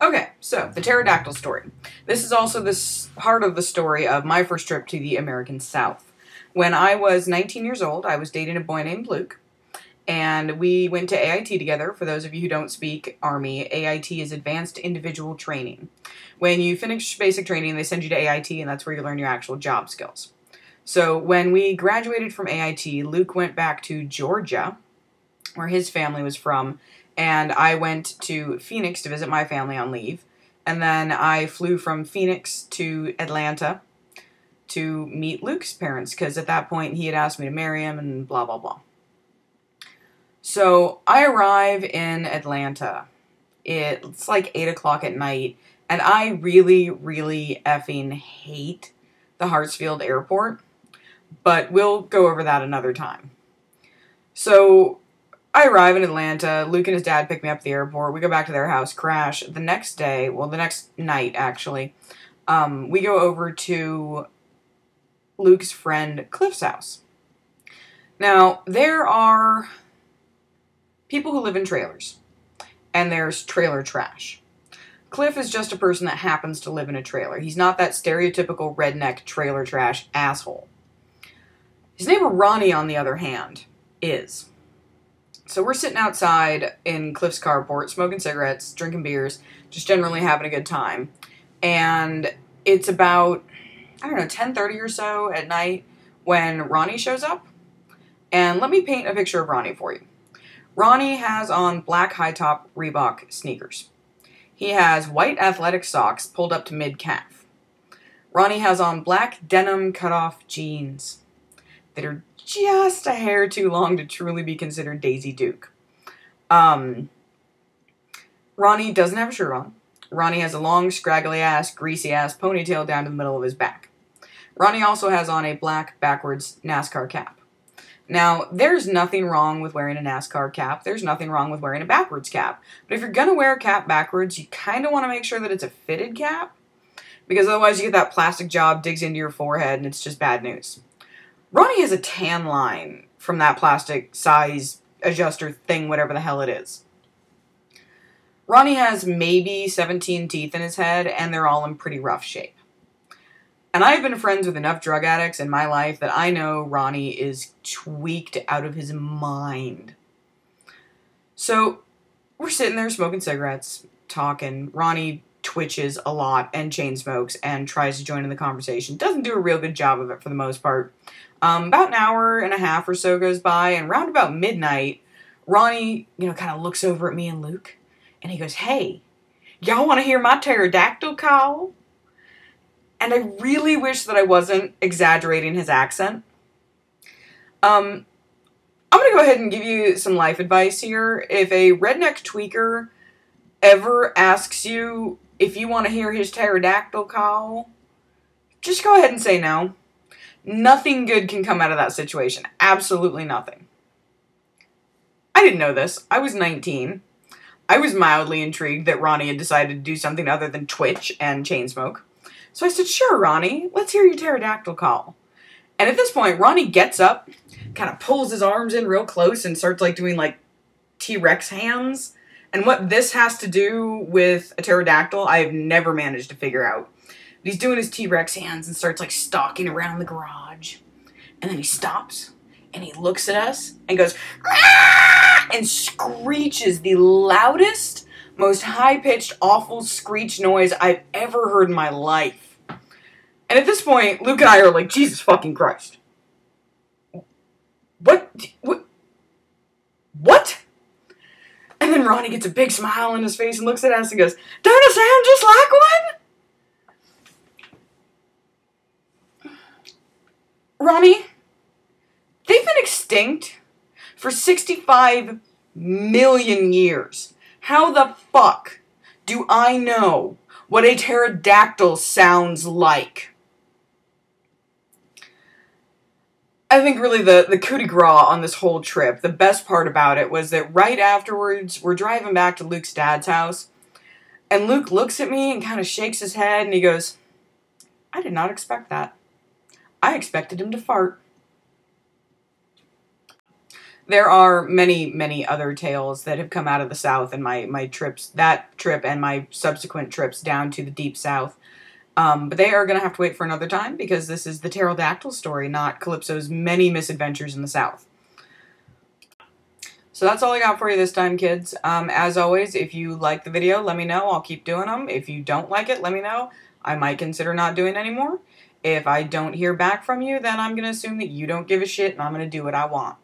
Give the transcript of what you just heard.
Okay, so the pterodactyl story. This is also this part of the story of my first trip to the American South. When I was 19 years old, I was dating a boy named Luke, and we went to AIT together. For those of you who don't speak Army, AIT is Advanced Individual Training. When you finish basic training, they send you to AIT, and that's where you learn your actual job skills. So when we graduated from AIT, Luke went back to Georgia, where his family was from, and I went to Phoenix to visit my family on leave. And then I flew from Phoenix to Atlanta to meet Luke's parents, because at that point he had asked me to marry him and blah, blah, blah. So I arrive in Atlanta. It's like 8 o'clock at night, and I really, really effing hate the Hartsfield Airport, but we'll go over that another time. So I arrive in Atlanta. Luke and his dad pick me up at the airport. We go back to their house, crash. The next day, well, the next night, actually, we go over to Luke's friend Cliff's house. Now, there are people who live in trailers, and there's trailer trash. Cliff is just a person that happens to live in a trailer. He's not that stereotypical redneck trailer trash asshole. His neighbor Ronnie, on the other hand, is. So we're sitting outside in Cliff's carport, smoking cigarettes, drinking beers, just generally having a good time. And it's about, 10:30 or so at night when Ronnie shows up. And let me paint a picture of Ronnie for you. Ronnie has on black high-top Reebok sneakers. He has white athletic socks pulled up to mid-calf. Ronnie has on black denim cut-off jeans that are just a hair too long to truly be considered Daisy Duke. Ronnie doesn't have a shirt on. Ronnie has a long, scraggly-ass, greasy-ass ponytail down to the middle of his back. Ronnie also has on a black, backwards NASCAR cap. Now, there's nothing wrong with wearing a NASCAR cap. There's nothing wrong with wearing a backwards cap. But if you're going to wear a cap backwards, you kind of want to make sure that it's a fitted cap, because otherwise you get that plastic job digs into your forehead and it's just bad news. Ronnie has a tan line from that plastic size adjuster thing, whatever the hell it is. Ronnie has maybe 17 teeth in his head, and they're all in pretty rough shape. And I've been friends with enough drug addicts in my life that I know Ronnie is tweaked out of his mind. So we're sitting there smoking cigarettes, talking. Ronnie twitches a lot and chain smokes and tries to join in the conversation. Doesn't do a real good job of it for the most part. About an hour and a half or so goes by, and around about midnight, Ronnie, kind of looks over at me and Luke, and he goes, "Hey, y'all want to hear my pterodactyl call?" And I really wish that I wasn't exaggerating his accent. I'm going to go ahead and give you some life advice here. If a redneck tweaker ever asks you if you want to hear his pterodactyl call, just go ahead and say no. Nothing good can come out of that situation. Absolutely nothing. I didn't know this. I was 19. I was mildly intrigued that Ronnie had decided to do something other than twitch and chain smoke. So I said, "Sure, Ronnie, let's hear your pterodactyl call." And at this point, Ronnie gets up, kind of pulls his arms in real close and starts doing T-Rex hands. And what this has to do with a pterodactyl, I have never managed to figure out. But he's doing his T-Rex hands and starts stalking around the garage. And then he stops and he looks at us and goes, "Ah!" and screeches the loudest, most high-pitched, awful screech noise I've ever heard in my life. And at this point, Luke and I are like, Jesus fucking Christ. What? And then Ronnie gets a big smile on his face and looks at us and goes, "Don't it sound just like one?" Ronnie, they've been extinct for 65 million years. How the fuck do I know what a pterodactyl sounds like? I think really the coup de grace on this whole trip, the best part about it was that right afterwards, we're driving back to Luke's dad's house, and Luke looks at me and kind of shakes his head, and he goes, "I did not expect that. I expected him to fart." There are many, many other tales that have come out of the South in my trips, that trip and my subsequent trips down to the Deep South. But they are going to have to wait for another time because this is the pterodactyl story, not Calypso's many misadventures in the South. So that's all I got for you this time, kids. As always, if you like the video, let me know. I'll keep doing them. If you don't like it, let me know. I might consider not doing any more. If I don't hear back from you, then I'm going to assume that you don't give a shit and I'm going to do what I want.